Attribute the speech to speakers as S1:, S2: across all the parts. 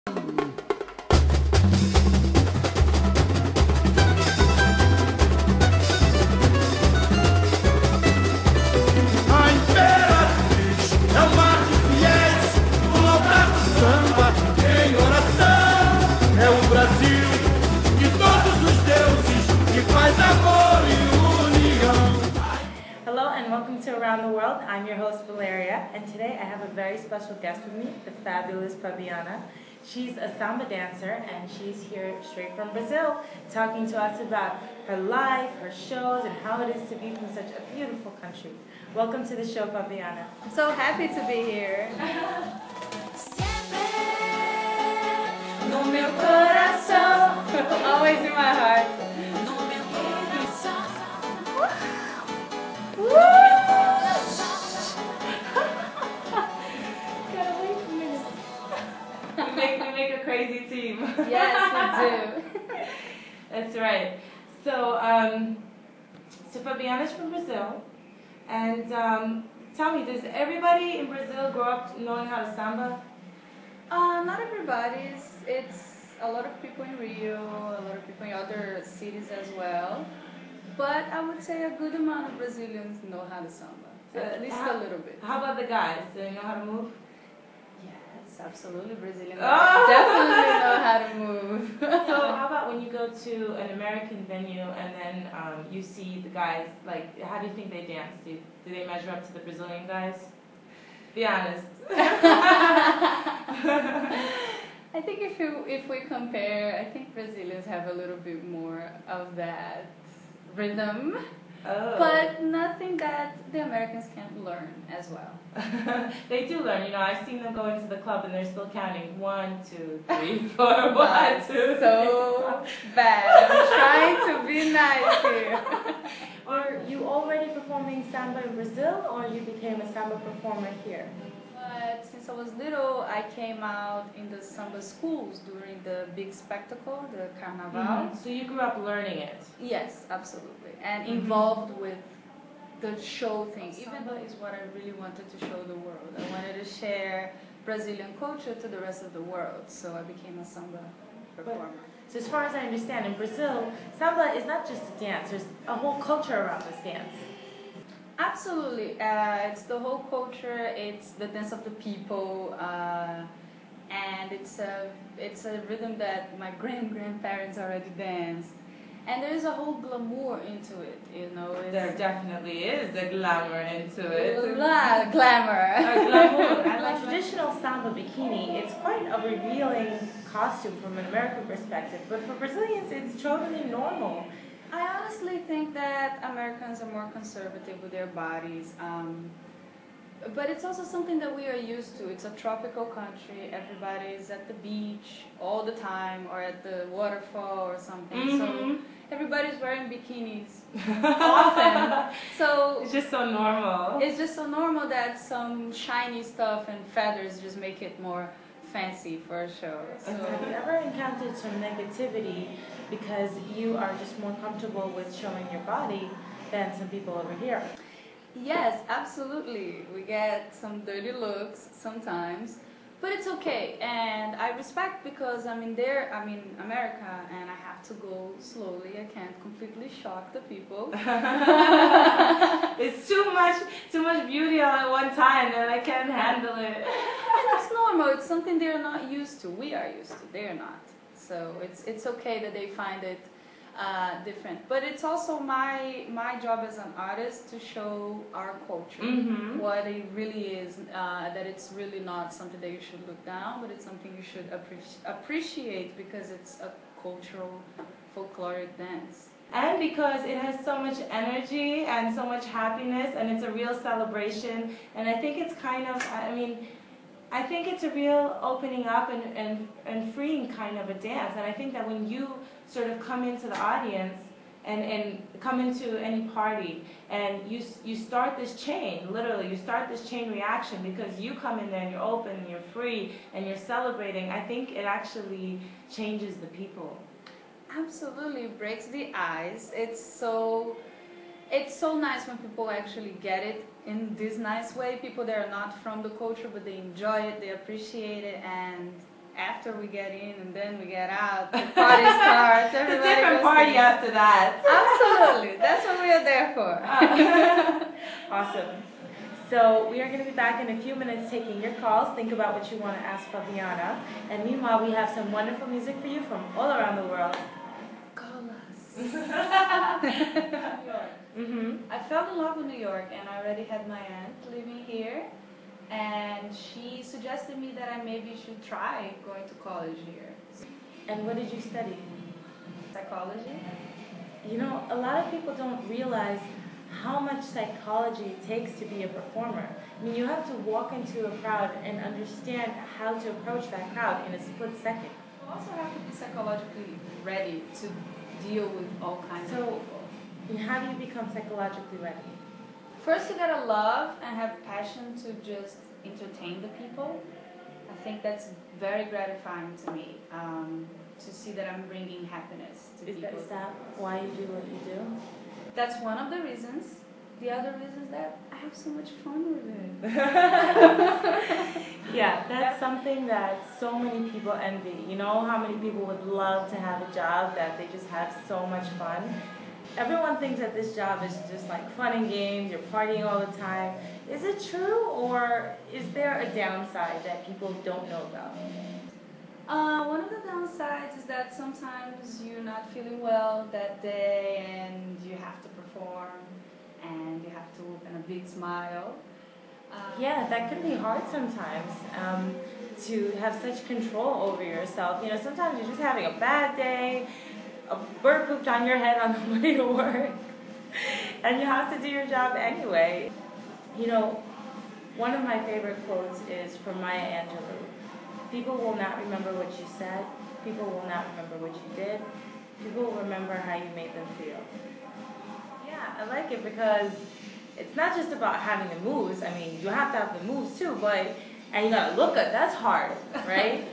S1: A imperatriz é o mar de fiéis, o altar do samba em oração. É o Brasil de todos os deuses que faz amor e união.
S2: Hello and welcome to Around the World. I'm your host Valeria, and today I have a very special guest with me, the fabulous Fabiana. She's a samba dancer and she's here straight from Brazil talking to us about her life, her shows, and how it is to be from such a beautiful country. Welcome to the show, Fabiana.
S3: I'm so happy to be here.
S2: No meu coração,
S3: Always in my heart.
S2: we make a crazy team.
S3: Yes, we do.
S2: That's right. So, so Fabiana's from Brazil, and tell me, does everybody in Brazil grow up knowing how to samba?
S3: Not everybody. It's a lot of people in Rio, a lot of people in other cities as well. But I would say a good amount of Brazilians know how to samba, at least a little bit.
S2: How about the guys? Do they know how to move?
S3: Yes, absolutely. Brazilians
S2: Oh!
S3: definitely know how to move.
S2: So how about when you go to an American venue and then you see the guys, like, how do you think they dance? Do they measure up to the Brazilian guys? Be honest.
S3: I think if we compare, I think Brazilians have a little bit more of that rhythm, but nothing that the Americans can't learn as well.
S2: They do learn, you know. I've seen them go into the club and they're still counting 1, 2, 3, 4, 1, 2,
S3: So bad. I'm trying to be nice here.
S2: Are you already performing samba in Brazil, or you became a samba performer here?
S3: But since I was little, I came out in the samba schools during the big spectacle, the carnaval.
S2: So you grew up learning it?
S3: Yes, absolutely. And involved with the show thing. Samba is what I really wanted to show the world. I wanted to share Brazilian culture to the rest of the world, so I became a samba performer.
S2: So as far as I understand, in Brazil, samba is not just a dance, there's a whole culture around this dance.
S3: Absolutely. It's the whole culture, it's the dance of the people, and it's a rhythm that my grandparents already danced. And there is a whole glamour into it, you know.
S2: There definitely is the glamour into it.
S3: Glamour.
S2: Glamour. And like traditional samba bikini, it's quite a revealing costume from an American perspective, but for Brazilians, it's totally normal.
S3: I honestly think that Americans are more conservative with their bodies, but it's also something that we are used to. It's a tropical country. Everybody's at the beach all the time, or at the waterfall or something. So everybody's wearing bikinis often. So
S2: it's just so normal.
S3: It's just so normal that some shiny stuff and feathers just make it more fancy for a show. So
S2: have you ever encountered some negativity because you are just more comfortable with showing your body than some people over here?
S3: Yes, absolutely. We get some dirty looks sometimes, but it's okay. And I respect, because I'm in America, and I have to go slowly. I can't completely shock the people.
S2: It's too much beauty all at one time, and I can't handle it.
S3: And it's normal. It's something they're not used to. We are used to. They're not. So it's okay that they find it different. But it's also my job as an artist to show our culture, what it really is, that it's really not something that you should look down, but it's something you should appreciate, because it's a cultural, folkloric dance.
S2: And because it has so much energy and so much happiness, and it's a real celebration, and I think it's kind of, I think it's a real opening up and freeing kind of a dance. And I think that when you sort of come into the audience and come into any party and you start this chain, literally, you start this chain reaction, because you come in there and you're open and you're free and you're celebrating, I think it actually changes the people.
S3: Absolutely, breaks the ice. It's so nice when people actually get it in this nice way. People that are not from the culture, but they enjoy it, they appreciate it, and after we get in and then we get out, the party starts.
S2: It's a
S3: Everybody
S2: different
S3: goes
S2: party
S3: to-
S2: after that.
S3: Absolutely. That's what we are there for.
S2: Awesome. So we are going to be back in a few minutes taking your calls. Think about what you want to ask Fabiana. And meanwhile, we have some wonderful music for you from all around the world.
S3: Call us.
S2: Mm-hmm.
S3: I fell in love with New York, and I already had my aunt living here, and she suggested me that I maybe should try going to college here.
S2: And what did you study?
S3: Psychology.
S2: You know, a lot of people don't realize how much psychology it takes to be a performer. I mean, you have to walk into a crowd and understand how to approach that crowd in a split second.
S3: You also have to be psychologically ready to deal with all kinds of
S2: So,
S3: people.
S2: how do you become psychologically ready?
S3: First, you gotta love and have passion to just entertain the people. I think that's very gratifying to me, to see that I'm bringing happiness to
S2: Is
S3: people.
S2: that why you do what you do?
S3: That's one of the reasons. The other reason is that I have so much fun with it.
S2: Yeah, that's something that so many people envy. You know how many people would love to have a job that they just have so much fun? Everyone thinks that this job is just like fun and games, you're partying all the time. Is it true, or is there a downside that people don't know about?
S3: One of the downsides is that sometimes you're not feeling well that day and you have to perform and you have to open a big smile.
S2: Yeah, that can be hard sometimes, to have such control over yourself. You know, sometimes you're just having a bad day, a bird pooped on your head on the way to work, and you have to do your job anyway. You know, one of my favorite quotes is from Maya Angelou. People will not remember what you said. People will not remember what you did. People will remember how you made them feel. Yeah, I like it because it's not just about having the moves. I mean, you have to have the moves too, but, and you gotta look good. That's hard, right?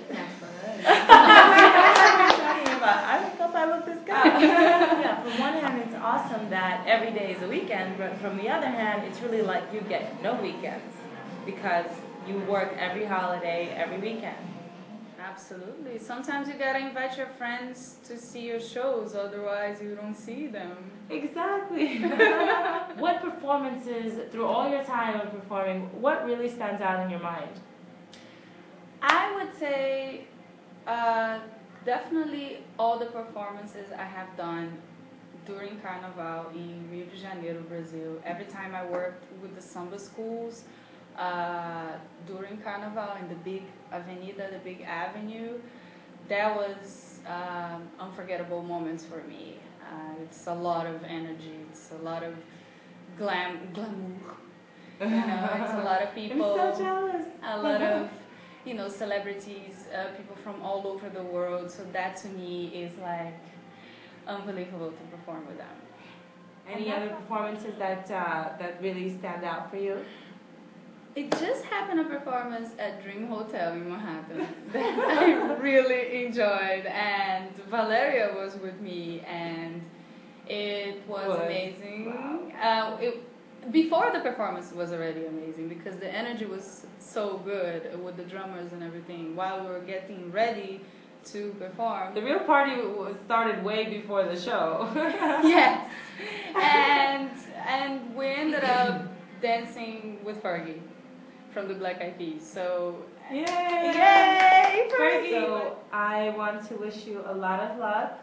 S2: I don't know if I look this good. Yeah, from one hand, it's awesome that every day is a weekend, but from the other hand, it's really like you get no weekends because you work every holiday, every weekend.
S3: Absolutely. Sometimes you gotta invite your friends to see your shows, otherwise you don't see them.
S2: Exactly. What performances, through all your time of performing, what really stands out in your mind?
S3: I would say definitely all the performances I have done during Carnival in Rio de Janeiro, Brazil. Every time I worked with the Samba schools, during Carnival in the big avenida, the big avenue, that was unforgettable moments for me. It's a lot of energy, it's a lot of glamour, you know, it's a lot of people.
S2: I'm so jealous.
S3: A lot of, you know, celebrities, people from all over the world, so that to me is like unbelievable to perform with them.
S2: Any other performances that really stand out for you?
S3: It just happened a performance at Dream Hotel in Manhattan that I really enjoyed, and Valeria was with me, and it was amazing.
S2: Wow.
S3: Before the performance was already amazing because the energy was so good with the drummers and everything while we were getting ready to perform.
S2: The real party started way before the show.
S3: Yes, and we ended up dancing with Fergie from the Black Eyed Peas. So
S2: Yay!
S3: Yay, Fergie!
S2: So I want to wish you a lot of luck.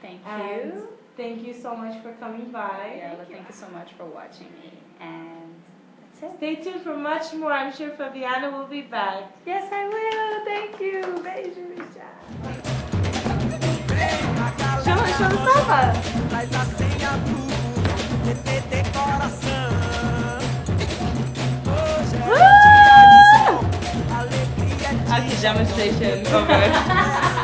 S3: Thank
S2: And
S3: you.
S2: thank you so much for coming by.
S3: Yeah, well, thank you so much for watching me. And that's it.
S2: Stay tuned for much more. I'm sure Fabiana will be back.
S3: Yes, I will. Thank you. Beijo,
S2: Show the Samba.
S1: Traz a senha do TTT coração. Hoje é dia de sol, alegria de
S2: Demonstration over.